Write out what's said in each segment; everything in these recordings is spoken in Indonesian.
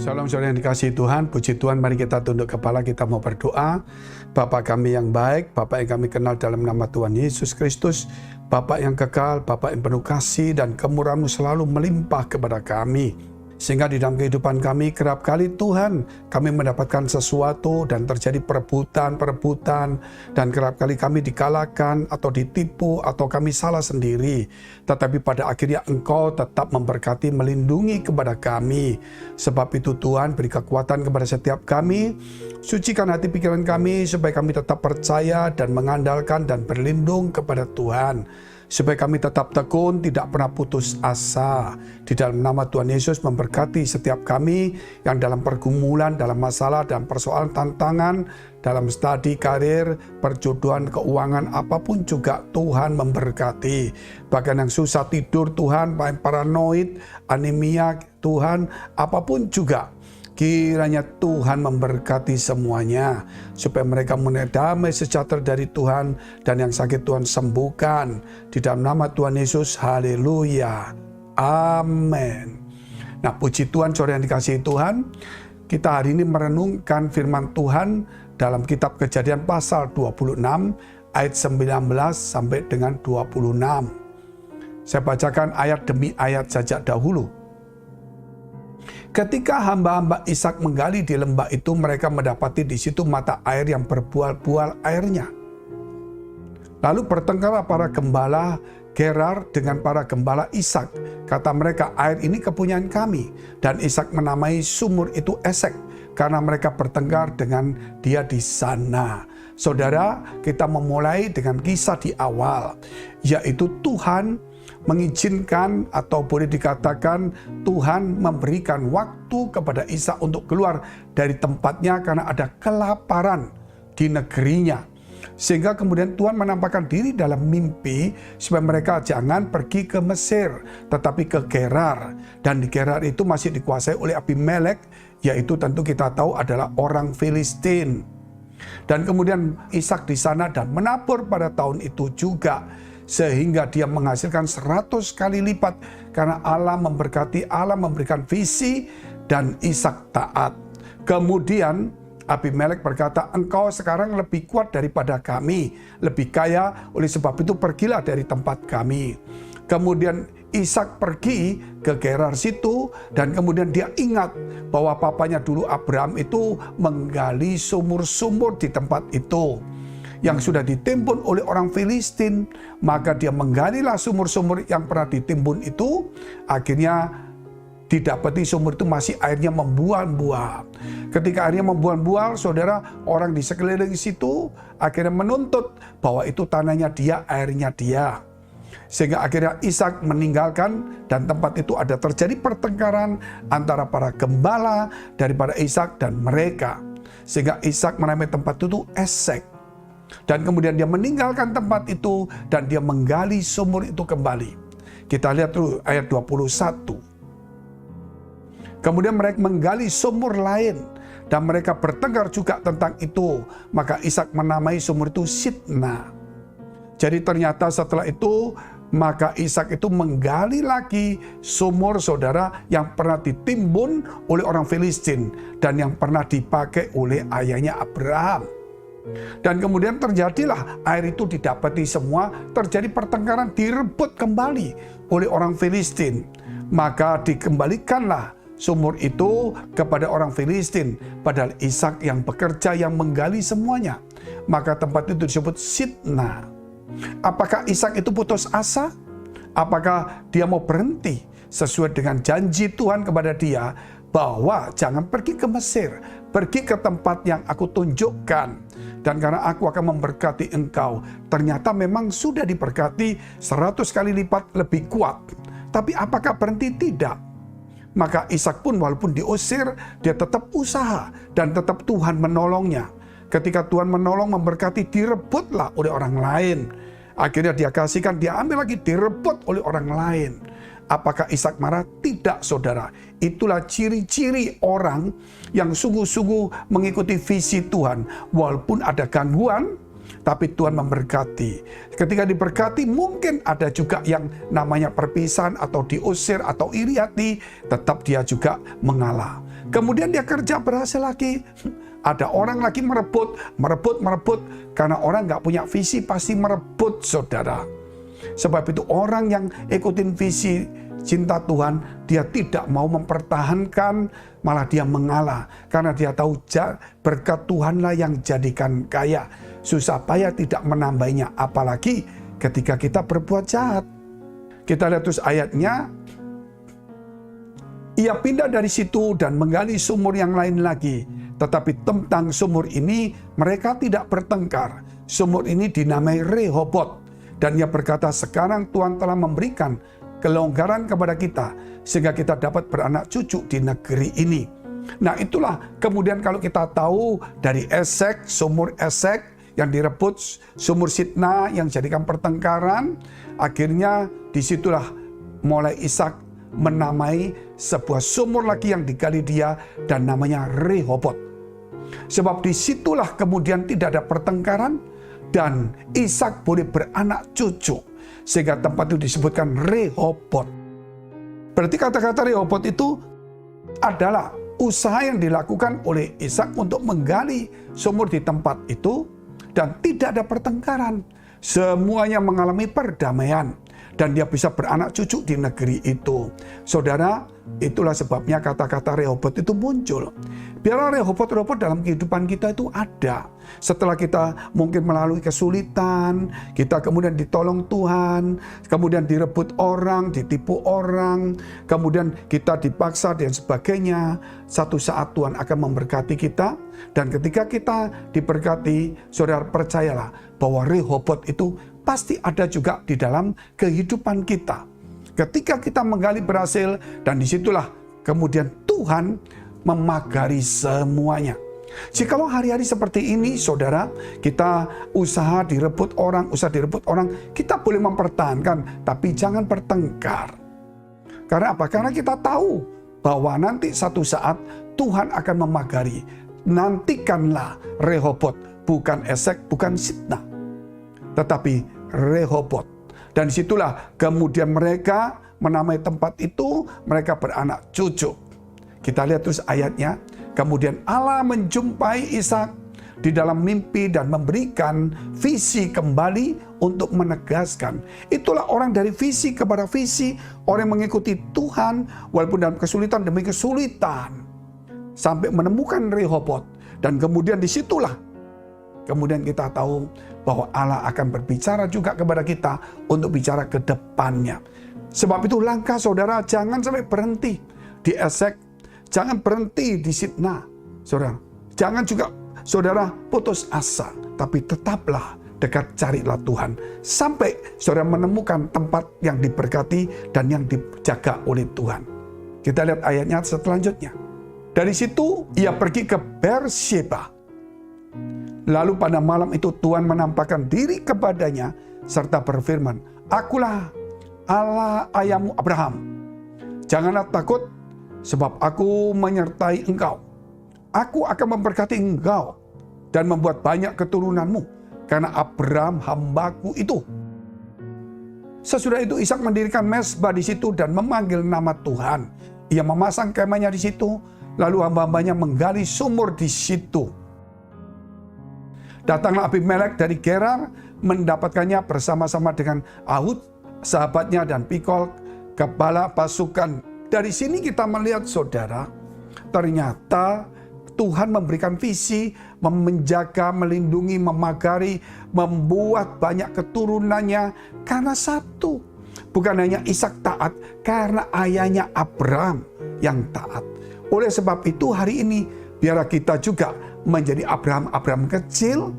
Salam saudara yang dikasihi Tuhan, puji Tuhan, mari kita tunduk kepala, kita mau berdoa. Bapa kami yang baik, Bapa yang kami kenal dalam nama Tuhan Yesus Kristus, Bapa yang kekal, Bapa yang penuh kasih dan kemurahan-Mu selalu melimpah kepada kami. Sehingga di dalam kehidupan kami kerap kali Tuhan kami mendapatkan sesuatu dan terjadi perebutan dan kerap kali kami dikalahkan atau ditipu atau kami salah sendiri. Tetapi pada akhirnya Engkau tetap memberkati, melindungi kepada kami. Sebab itu Tuhan beri kekuatan kepada setiap kami, sucikan hati pikiran kami supaya kami tetap percaya dan mengandalkan dan berlindung kepada Tuhan. Supaya kami tetap tekun, tidak pernah putus asa. Di dalam nama Tuhan Yesus memberkati setiap kami yang dalam pergumulan, dalam masalah, dan persoalan tantangan, dalam studi karir, perjodohan, keuangan, apapun juga Tuhan memberkati. Bahkan yang susah tidur Tuhan, paranoid, anemia Tuhan, apapun juga. Kiranya Tuhan memberkati semuanya, supaya mereka mengenai damai sejahtera dari Tuhan, dan yang sakit Tuhan sembuhkan. Di dalam nama Tuhan Yesus, haleluya, amin. Nah, puji Tuhan, saudara yang dikasihi Tuhan, kita hari ini merenungkan firman Tuhan dalam kitab Kejadian pasal 26, ayat 19 sampai dengan 26. Saya bacakan ayat demi ayat saja dahulu. Ketika hamba-hamba Ishak menggali di lembah itu, mereka mendapati di situ mata air yang berbual-bual airnya. Lalu bertengkarlah para gembala Gerar dengan para gembala Ishak. Kata mereka, air ini kepunyaan kami. Dan Ishak menamai sumur itu Esek, karena mereka bertengkar dengan dia di sana. Saudara, kita memulai dengan kisah di awal, yaitu Tuhan mengizinkan atau boleh dikatakan Tuhan memberikan waktu kepada Ishak untuk keluar dari tempatnya karena ada kelaparan di negerinya. Sehingga kemudian Tuhan menampakkan diri dalam mimpi supaya mereka jangan pergi ke Mesir tetapi ke Gerar. Dan di Gerar itu masih dikuasai oleh Abimelek, yaitu tentu kita tahu adalah orang Filistin. Dan kemudian Ishak di sana dan menabur pada tahun itu juga, sehingga dia menghasilkan 100 kali lipat karena Allah memberkati, Allah memberikan visi dan Ishak taat. Kemudian Abimelek berkata, engkau sekarang lebih kuat daripada kami, lebih kaya, oleh sebab itu pergilah dari tempat kami. Kemudian Ishak pergi ke Gerar situ dan kemudian dia ingat bahwa papanya dulu Abraham itu menggali sumur-sumur di tempat itu yang sudah ditimbun oleh orang Filistin. Maka dia menggalilah sumur-sumur yang pernah ditimbun itu. Akhirnya didapati sumur itu masih airnya membual-bual. Ketika airnya membual-bual, saudara, orang di sekeliling situ akhirnya menuntut bahwa itu tanahnya dia, airnya dia. Sehingga akhirnya Ishak meninggalkan, dan tempat itu ada terjadi pertengkaran antara para gembala daripada Ishak dan mereka. Sehingga Ishak menamai tempat itu Esek. Dan kemudian dia meninggalkan tempat itu dan dia menggali sumur itu kembali. Kita lihat dulu ayat 21. Kemudian mereka menggali sumur lain dan mereka bertengkar juga tentang itu. Maka Ishak menamai sumur itu Sitna. Jadi ternyata setelah itu maka Ishak itu menggali lagi sumur, saudara, yang pernah ditimbun oleh orang Filistin dan yang pernah dipakai oleh ayahnya Abraham. Dan kemudian terjadilah air itu didapati semua, terjadi pertengkaran, direbut kembali oleh orang Filistin. Maka dikembalikanlah sumur itu kepada orang Filistin, padahal Ishak yang bekerja, yang menggali semuanya. Maka tempat itu disebut Sitna. Apakah Ishak itu putus asa? Apakah dia mau berhenti sesuai dengan janji Tuhan kepada dia bahwa jangan pergi ke Mesir, pergi ke tempat yang aku tunjukkan, dan karena aku akan memberkati engkau. Ternyata memang sudah diberkati 100 kali lipat lebih kuat. Tapi apakah berhenti? Tidak. Maka Ishak pun walaupun diusir, dia tetap usaha dan tetap Tuhan menolongnya. Ketika Tuhan menolong, memberkati, direbutlah oleh orang lain. Akhirnya dia kasihkan, dia ambil lagi, direbut oleh orang lain. Apakah Ishak marah? Tidak, saudara. Itulah ciri-ciri orang yang sungguh-sungguh mengikuti visi Tuhan. Walaupun ada gangguan, tapi Tuhan memberkati. Ketika diberkati, mungkin ada juga yang namanya perpisahan atau diusir atau iri hati, tetap dia juga mengalah. Kemudian dia kerja berhasil lagi. Ada orang lagi merebut. Karena orang nggak punya visi pasti merebut, saudara. Sebab itu orang yang ikutin visi cinta Tuhan, dia tidak mau mempertahankan, malah dia mengalah. Karena dia tahu berkat Tuhanlah yang jadikan kaya. Susah payah tidak menambahnya, apalagi ketika kita berbuat jahat. Kita lihat terus ayatnya. Ia pindah dari situ dan menggali sumur yang lain lagi. Tetapi tentang sumur ini mereka tidak bertengkar. Sumur ini dinamai Rehobot. Dan ia berkata, sekarang Tuhan telah memberikan kelonggaran kepada kita, sehingga kita dapat beranak cucu di negeri ini. Nah itulah kemudian kalau kita tahu dari Esek, sumur Esek yang direbut, sumur Sitna yang jadikan pertengkaran, akhirnya disitulah mulai Ishak menamai sebuah sumur lagi yang digali dia dan namanya Rehobot. Sebab disitulah kemudian tidak ada pertengkaran dan Ishak boleh beranak cucu. Sehingga tempat itu disebutkan Rehobot. Berarti kata-kata Rehobot itu adalah usaha yang dilakukan oleh Ishak untuk menggali sumur di tempat itu dan tidak ada pertengkaran. Semuanya mengalami perdamaian. Dan dia bisa beranak cucu di negeri itu. Saudara, itulah sebabnya kata-kata Rehobot itu muncul. Biarlah Rehobot dalam kehidupan kita itu ada. Setelah kita mungkin melalui kesulitan, kita kemudian ditolong Tuhan, kemudian direbut orang, ditipu orang, kemudian kita dipaksa dan sebagainya. Satu saat Tuhan akan memberkati kita. Dan ketika kita diberkati, saudara percayalah bahwa Rehobot itu pasti ada juga di dalam kehidupan kita. Ketika kita menggali berhasil, dan disitulah kemudian Tuhan memagari semuanya. Jikalau hari-hari seperti ini, saudara, kita usaha direbut orang, kita boleh mempertahankan, tapi jangan bertengkar. Karena apa? Karena kita tahu bahwa nanti satu saat Tuhan akan memagari. Nantikanlah Rehobot, bukan Esek, bukan Sitna, tetapi Rehobot. Dan disitulah kemudian mereka menamai tempat itu, mereka beranak cucu. Kita lihat terus ayatnya. Kemudian Allah menjumpai Ishak di dalam mimpi dan memberikan visi kembali untuk menegaskan. Itulah orang dari visi kepada visi, orang yang mengikuti Tuhan walaupun dalam kesulitan demi kesulitan. Sampai menemukan Rehobot. Dan kemudian disitulah kemudian kita tahu bahwa Allah akan berbicara juga kepada kita untuk bicara ke depannya. Sebab itu langkah saudara jangan sampai berhenti di Esek, jangan berhenti di Sitna. Saudara, jangan juga saudara putus asa, tapi tetaplah dekat, carilah Tuhan sampai saudara menemukan tempat yang diberkati dan yang dijaga oleh Tuhan. Kita lihat ayatnya selanjutnya. Dari situ ia pergi ke Beersheba. Lalu pada malam itu Tuhan menampakkan diri kepadanya serta berfirman, Akulah Allah ayahmu Abraham. Janganlah takut, sebab aku menyertai engkau. Aku akan memberkati engkau dan membuat banyak keturunanmu, karena Abraham hambaku itu. Sesudah itu Ishak mendirikan mezbah di situ dan memanggil nama Tuhan. Ia memasang kemahnya di situ, lalu hamba-hambanya menggali sumur di situ. Datanglah Abimelek dari Gerar mendapatkannya bersama-sama dengan Ahud, sahabatnya, dan Pikol, kepala pasukan. Dari sini kita melihat saudara, ternyata Tuhan memberikan visi, menjaga, melindungi, memagari, membuat banyak keturunannya karena satu. Bukan hanya Ishak taat, karena ayahnya Abraham yang taat. Oleh sebab itu hari ini, biarlah kita juga menjadi Abraham kecil,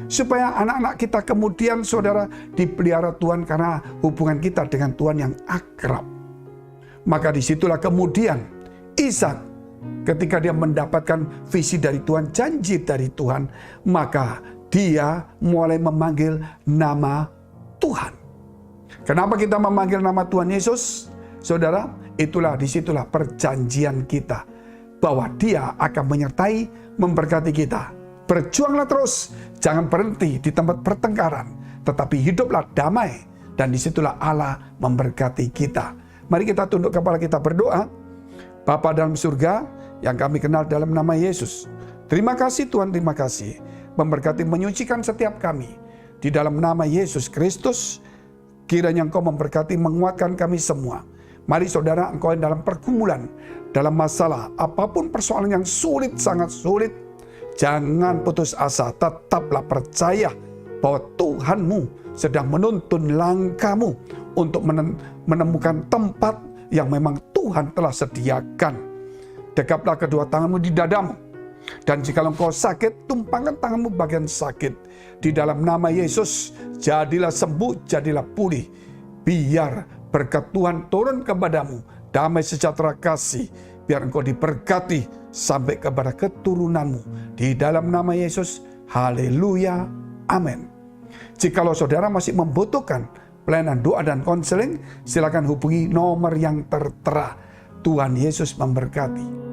supaya anak-anak kita kemudian saudara dipelihara Tuhan karena hubungan kita dengan Tuhan yang akrab. Maka disitulah kemudian Ishak ketika dia mendapatkan visi dari Tuhan, janji dari Tuhan, maka dia mulai memanggil nama Tuhan. Kenapa kita memanggil nama Tuhan Yesus? Saudara, disitulah perjanjian kita bahwa dia akan menyertai, memberkati kita. Berjuanglah terus, Jangan berhenti di tempat pertengkaran, tetapi hiduplah damai, dan disitulah Allah memberkati kita. Mari kita tunduk kepala kita berdoa. Bapa dalam surga, yang kami kenal dalam nama Yesus, terima kasih Tuhan, terima kasih. Memberkati, menyucikan setiap kami. Di dalam nama Yesus Kristus, kiranya Engkau memberkati, menguatkan kami semua. Mari saudara, engkau yang dalam pergumulan, dalam masalah, apapun persoalan yang sulit, sangat sulit, jangan putus asa, tetaplah percaya bahwa Tuhanmu sedang menuntun langkahmu untuk menemukan tempat yang memang Tuhan telah sediakan. Dekaplah kedua tanganmu di dadamu. Dan jika engkau sakit, tumpangkan tanganmu bagian sakit. Di dalam nama Yesus, jadilah sembuh, jadilah pulih. Biar berkat Tuhan turun kepadamu, damai sejahtera kasih. Biar engkau diberkati sampai kepada keturunanmu. Di dalam nama Yesus, haleluya, amin. Jikalau saudara masih membutuhkan pelayanan doa dan konseling, silakan hubungi nomor yang tertera. Tuhan Yesus memberkati.